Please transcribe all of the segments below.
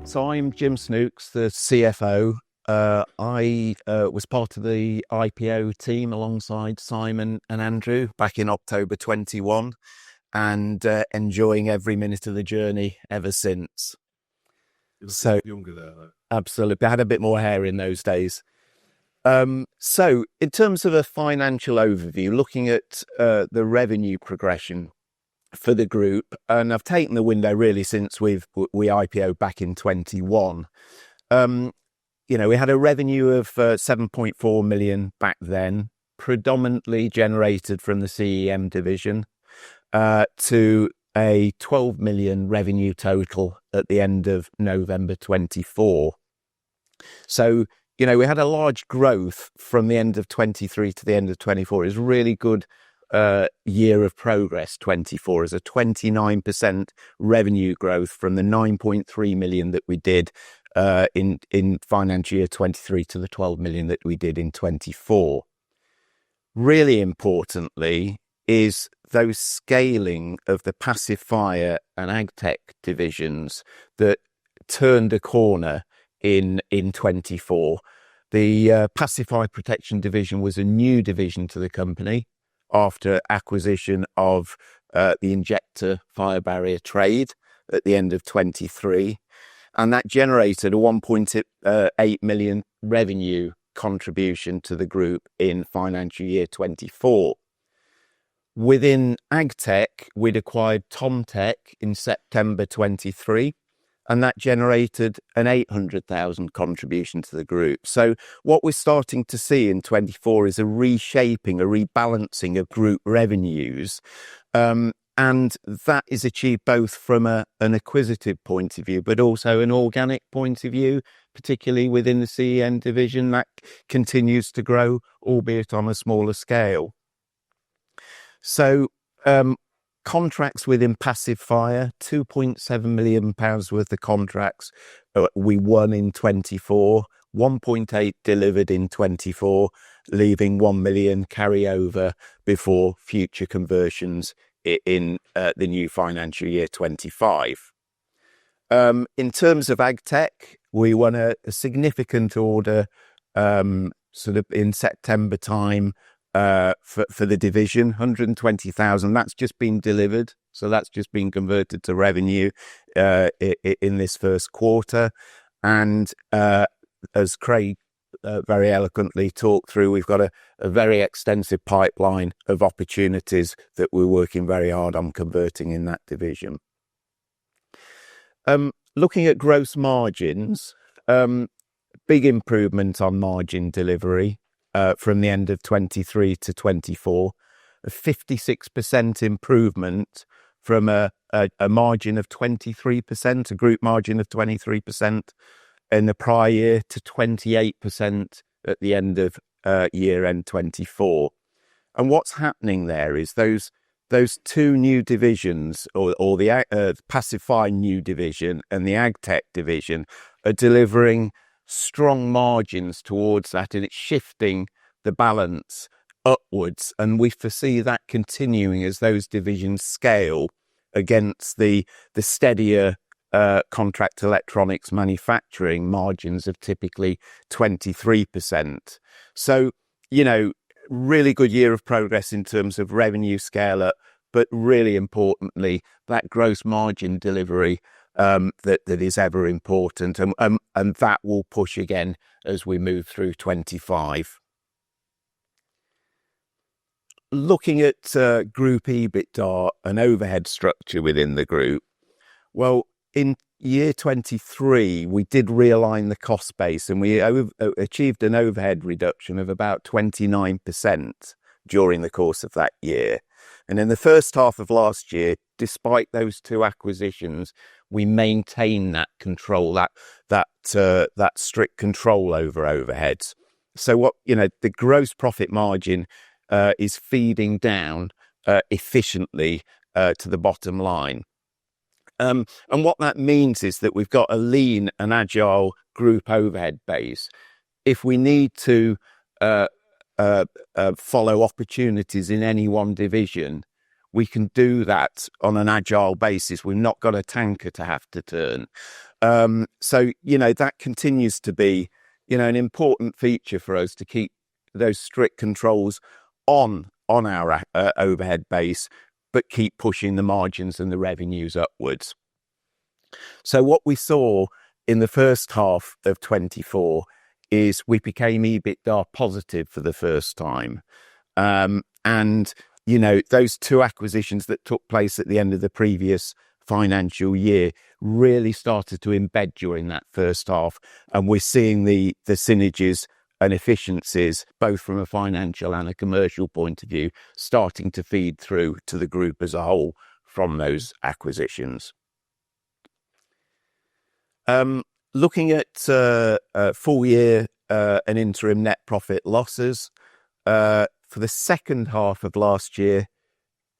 So I'm Jim Snooks, the CFO. I was part of the IPO team alongside Simon and Andrew back in October 21 and enjoying every minute of the journey ever since. You look So younger there, though. absolutely, I had a bit more hair in those days. So in terms of a financial overview, looking at the revenue progression for the group, and I've taken the window really since we IPO back in 21. We had a revenue of 7.4 million back then, predominantly generated from the CEM division, to a 12 million revenue total at the end of November 24. So, we had a large growth from the end of 23 to the end of 24. It was really good year of progress. 24 as a 29% revenue growth from the 9.3 million that we did in financial year 23 to the 12 million that we did in 24. Really importantly is those scaling of the passive fire and agtech divisions that turned a corner in 24. The passive fire protection division was a new division to the company after acquisition of the injector fire barrier trade at the end of 23. And that generated a 1.8 million revenue contribution to the group in financial year 24. Within agtech, we'd acquired TomTech in September 23, and that generated an 800,000 contribution to the group. So what we're starting to see in 24 is a reshaping, a rebalancing of group revenues. And that is achieved both from an acquisitive point of view, but also an organic point of view, particularly within the CEM division that continues to grow, albeit on a smaller scale. So, contracts within passive fire, £2.7 million worth of contracts we won in 24, 1.8 delivered in 24, leaving 1 million carryover before future conversions in the new financial year 25. In terms of agtech, we won a significant order sort of in September time for the division, 120,000. That's just been delivered. So that's just been converted to revenue in this first quarter. And as Craig very eloquently talked through, we've got a very extensive pipeline of opportunities that we're working very hard on converting in that division. Looking at gross margins, big improvement on margin delivery from the end of 23 to 24, a 56% improvement from a margin of 23%, a group margin of 23% in the prior year to 28% at the end of year end 24. And what's happening there is those two new divisions, or the passive fire new division and the agtech division, are delivering strong margins towards that, and it's shifting the balance upwards. And we foresee that continuing as those divisions scale against the steadier contract electronics manufacturing margins of typically 23%. So, really good year of progress in terms of revenue scale up, but really importantly, that gross margin delivery that is ever important, and that will push again as we move through 25. Looking at group EBITDA and overhead structure within the group, well, in year 23, we did realign the cost base, and we achieved an overhead reduction of about 29% during the course of that year. And in the first half of last year, despite those two acquisitions, we maintained that control, that strict control over overheads. So the gross profit margin is feeding down efficiently to the bottom line. And what that means is that we've got a lean and agile group overhead base. If we need to follow opportunities in any one division, we can do that on an agile basis. We've not got a tanker to have to turn. So, that continues to be, an important feature for us to keep those strict controls on our overhead base, but keep pushing the margins and the revenues upwards. So what we saw in the first half of 24 is we became EBITDA positive for the first time. And, those two acquisitions that took place at the end of the previous financial year really started to embed during that first half. And we're seeing the synergies and efficiencies, both from a financial and a commercial point of view, starting to feed through to the group as a whole from those acquisitions. Looking at full year and interim net profit losses, for the second half of last year,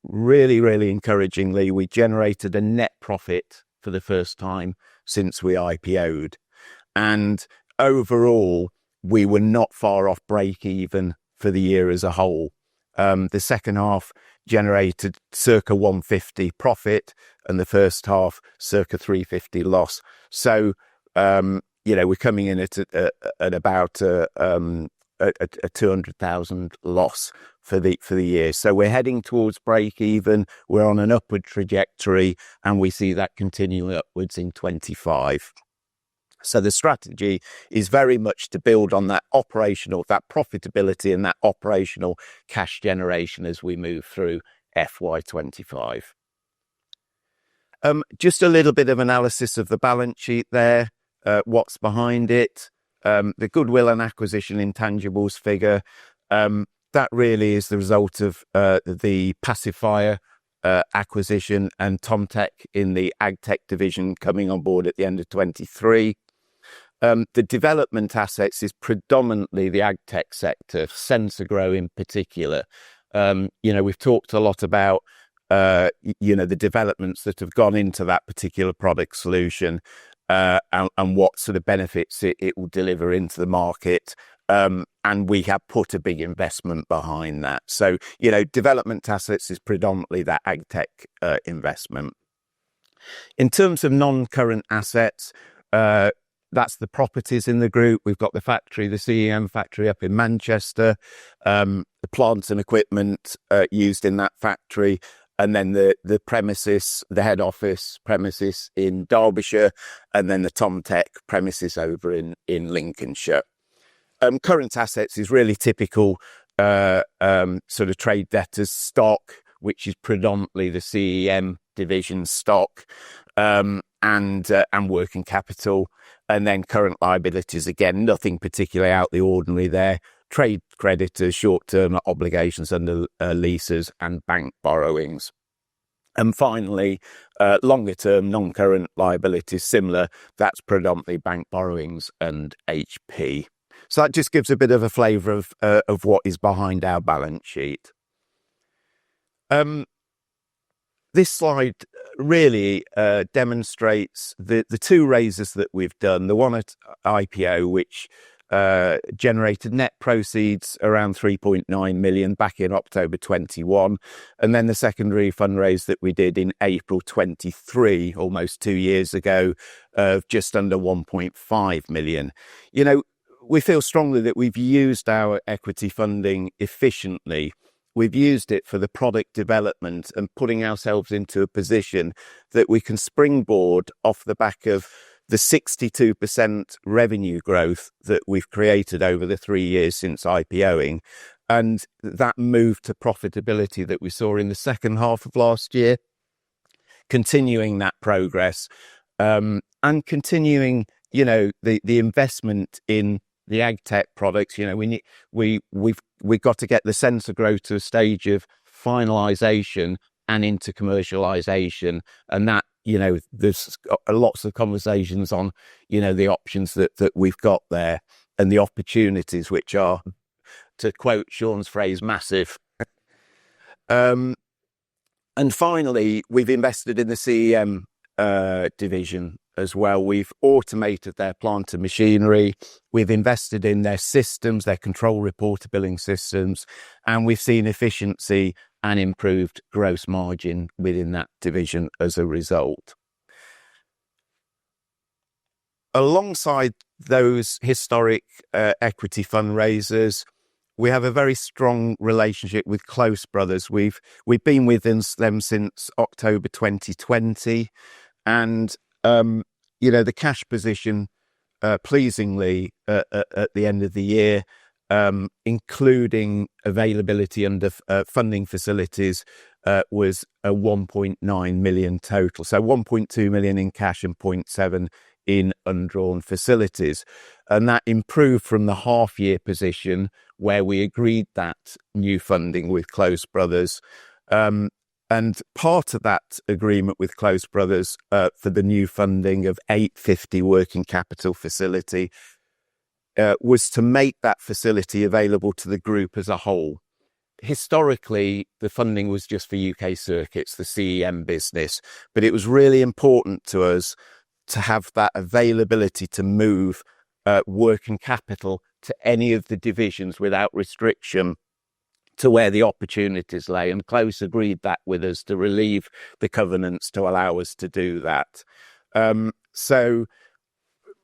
really, really encouragingly, we generated a net profit for the first time since we IPO'd. And overall, we were not far off break even for the year as a whole. The second half generated circa 150 profit and the first half circa 350 loss. So, we're coming in at about a 200,000 loss for the year. So we're heading towards break even. We're on an upward trajectory, and we see that continuing upwards in 25. So the strategy is very much to build on that profitability and that operational cash generation as we move through FY25. Just a little bit of analysis of the balance sheet there. What's behind it? The goodwill and acquisition intangibles figure, that really is the result of the pacifier acquisition and Tomtech in the AgTech division coming on board at the end of 23. The development assets is predominantly the AgTech sector, SensorGrow in particular. We've talked a lot about the developments that have gone into that particular product solution, and what sort of benefits it will deliver into the market. And we have put a big investment behind that. So, development assets is predominantly that AgTech investment. In terms of non-current assets, that's the properties in the group. We've got the factory, the CEM factory up in Manchester, the plants and equipment used in that factory, and then the premises, the head office premises in Derbyshire, and then the Tomtech premises over in Lincolnshire. Current assets is really typical sort of trade debtors stock, which is predominantly the CEM division stock, and working capital. And then current liabilities, again, nothing particularly out the ordinary there. Trade creditors, short-term obligations under leases, and bank borrowings. And finally, longer-term non-current liabilities, similar. That's predominantly bank borrowings and HP. So that just gives a bit of a flavour of what is behind our balance sheet. This slide really demonstrates the two raises that we've done. The one at IPO, which generated net proceeds around 3.9 million back in October 21. And then the secondary fundraise that we did in April 23, almost 2 years ago, of just under 1.5 million. We feel strongly that we've used our equity funding efficiently. We've used it for the product development and putting ourselves into a position that we can springboard off the back of the 62% revenue growth that we've created over the 3 years since IPOing, and that move to profitability that we saw in the second half of last year, continuing that progress, and continuing, the investment in the AgTech products. We've got to get the SensorGrow to a stage of finalisation and into commercialisation, and that, there's lots of conversations on, the options that we've got there and the opportunities, which are, to quote Sean's phrase, massive. And finally, we've invested in the CEM division as well. We've automated their plant and machinery. We've invested in their systems, their control reporter billing systems, and we've seen efficiency and improved gross margin within that division as a result. Alongside those historic equity fundraisers, we have a very strong relationship with Close Brothers. We've been with them since October 2020, and the cash position, pleasingly, at the end of the year, including availability under funding facilities, was a 1.9 million total. So 1.2 million in cash and 0.7 in undrawn facilities. And that improved from the half-year position where we agreed that new funding with Close Brothers. And part of that agreement with Close Brothers for the new funding of 850 working capital facility was to make that facility available to the group as a whole. Historically, the funding was just for UK circuits, the CEM business, but it was really important to us to have that availability to move working capital to any of the divisions without restriction to where the opportunities lay. And Close agreed that with us to relieve the covenants to allow us to do that. So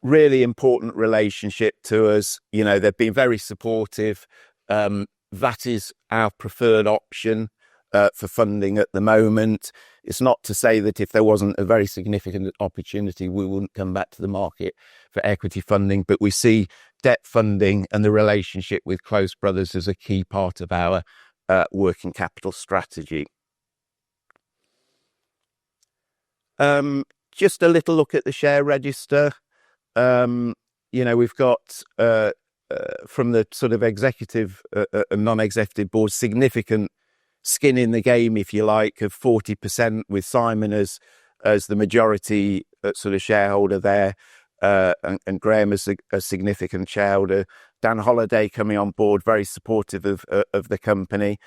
really important relationship to us. They've been very supportive. That is our preferred option for funding at the moment. It's not to say that if there wasn't a very significant opportunity, we wouldn't come back to the market for equity funding, but we see debt funding and the relationship with Close Brothers as a key part of our working capital strategy. Just a little look at the share register. We've got from the sort of executive and non-executive board, significant skin in the game, if you like, of 40%, with Simon as the majority sort of shareholder there, and Graham as a significant shareholder. Dan Holliday coming on board, very supportive of the company,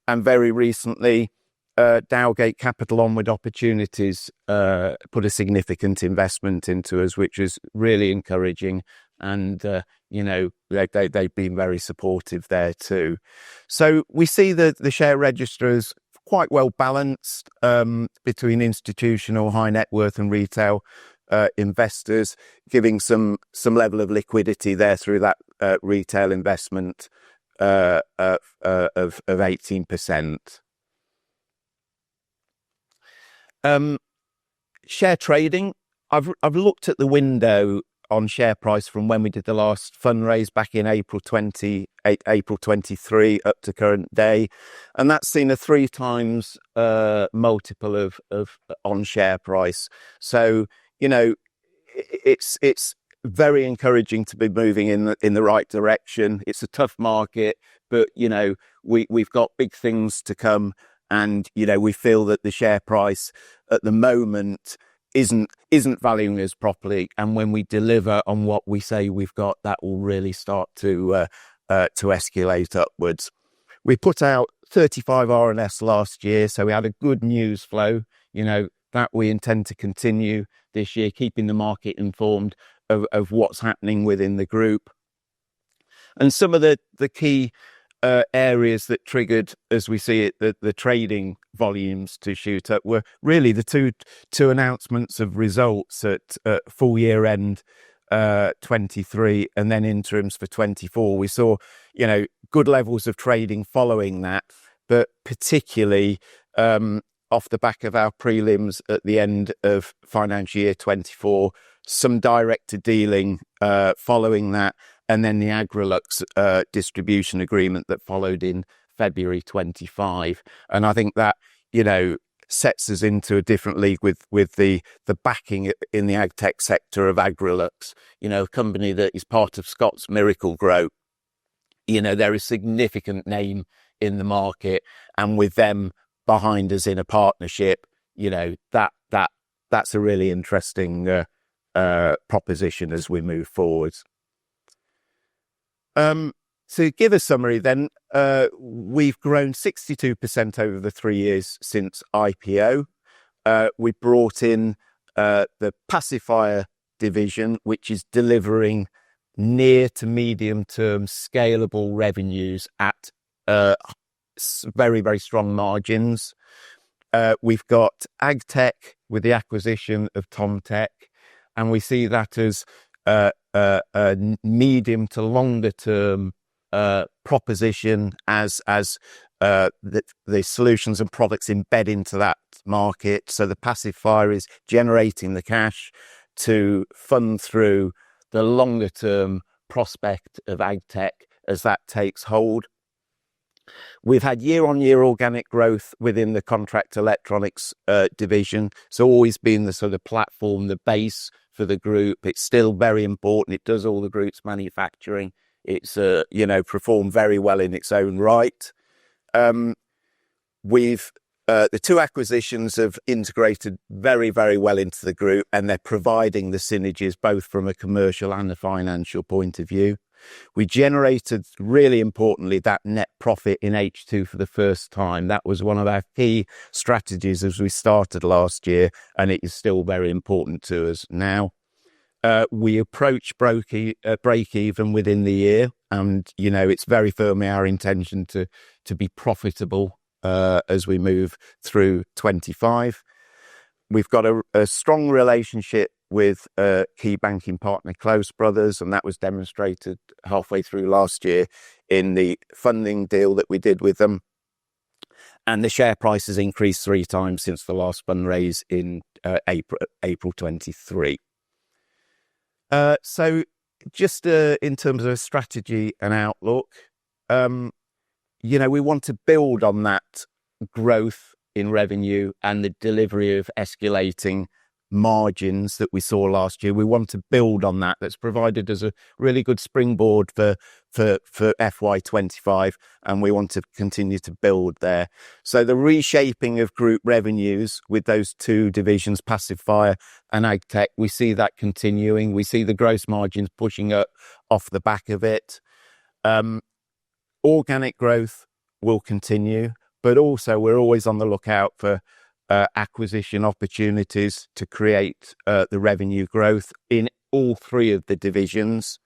and very recently Dowgate Capital Onward Opportunities put a significant investment into us, which is really encouraging, and they've been very supportive there too. So we see the share register as quite well balanced between institutional, high net worth and retail investors, giving some level of liquidity there through that retail investment of 18%. Share trading. I've looked at the window on share price from when we did the last fundraise back in April 23 up to current day, and that's seen a 3 times multiple of on share price. So it's very encouraging to be moving in the right direction. It's a tough market, but we've got big things to come, and we feel that the share price at the moment isn't valuing us properly, and when we deliver on what we say we've got, that will really start to escalate upwards. We put out 35 RNS last year, so we had a good news flow, that we intend to continue this year, keeping the market informed of what's happening within the group. And some of the key areas that triggered, as we see it, the trading volumes to shoot up were really the two announcements of results at full year end 23 and then interims for 24. We saw good levels of trading following that, but particularly off the back of our prelims at the end of financial year 24, some director dealing following that, and then the Agrilux distribution agreement that followed in February 25. And I think that, sets us into a different league with the backing in the ag tech sector of Agrilux, a company that is part of Scott's Miracle-Gro. They're a significant name in the market, and with them behind us in a partnership, that's a really interesting proposition as we move forward. To give a summary then, we've grown 62% over the 3 years since IPO. We brought in the pacifier division, which is delivering near to medium term scalable revenues at very, very strong margins. We've got AgTech with the acquisition of TomTech, and we see that as a medium to longer term proposition as the solutions and products embed into that market. So the pacifier is generating the cash to fund through the longer term prospect of AgTech as that takes hold. We've had year-on-year organic growth within the contract electronics division. It's always been the sort of platform, the base for the group. It's still very important. It does all the group's manufacturing. It's performed very well in its own right. The two acquisitions have integrated very, very well into the group, and they're providing the synergies both from a commercial and a financial point of view. We generated, really importantly, that net profit in H2 for the first time. That was one of our key strategies as we started last year, and it is still very important to us now. We approach break even within the year, and it's very firmly our intention to be profitable as we move through 25. We've got a strong relationship with key banking partner Close Brothers, and that was demonstrated halfway through last year in the funding deal that we did with them. And the share price has increased 3 times since the last fundraise in April 23. So just in terms of strategy and outlook, we want to build on that growth in revenue and the delivery of escalating margins that we saw last year. We want to build on that. That's provided us a really good springboard for FY25, and we want to continue to build there. So the reshaping of group revenues with those two divisions, Pacifier and AgTech, we see that continuing. We see the gross margins pushing up off the back of it. Organic growth will continue, but also we're always on the lookout for acquisition opportunities to create the revenue growth in all 3 of the divisions.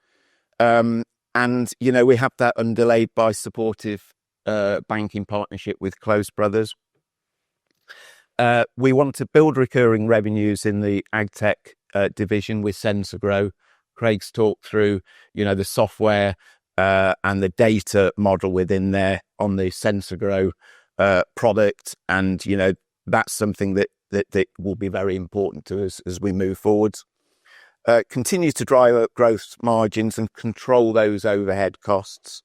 And, we have that underlaid by supportive banking partnership with Close Brothers. We want to build recurring revenues in the AgTech division with SensorGrow. Craig's talked through, the software and the data model within there on the SensorGrow product. And, that's something that will be very important to us as we move forward. Continue to drive up growth margins and control those overhead costs,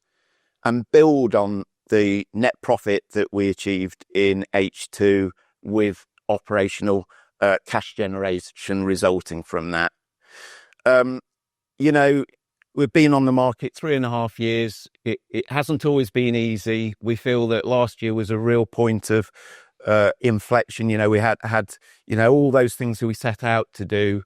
and build on the net profit that we achieved in H2 with operational cash generation resulting from that. We've been on the market 3.5 years. It hasn't always been easy. We feel that last year was a real point of inflection. We had all those things that we set out to do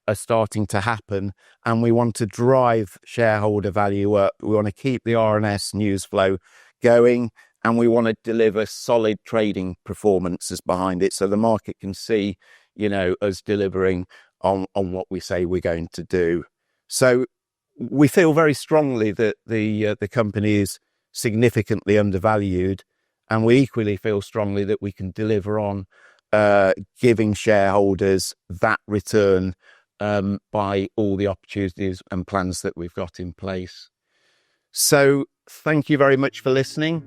are starting to happen, and we want to drive shareholder value up. We want to keep the RNS news flow going, and we want to deliver solid trading performances behind it so the market can see, us delivering on what we say we're going to do. So we feel very strongly that the company is significantly undervalued, and we equally feel strongly that we can deliver on giving shareholders that return by all the opportunities and plans that we've got in place. So thank you very much for listening.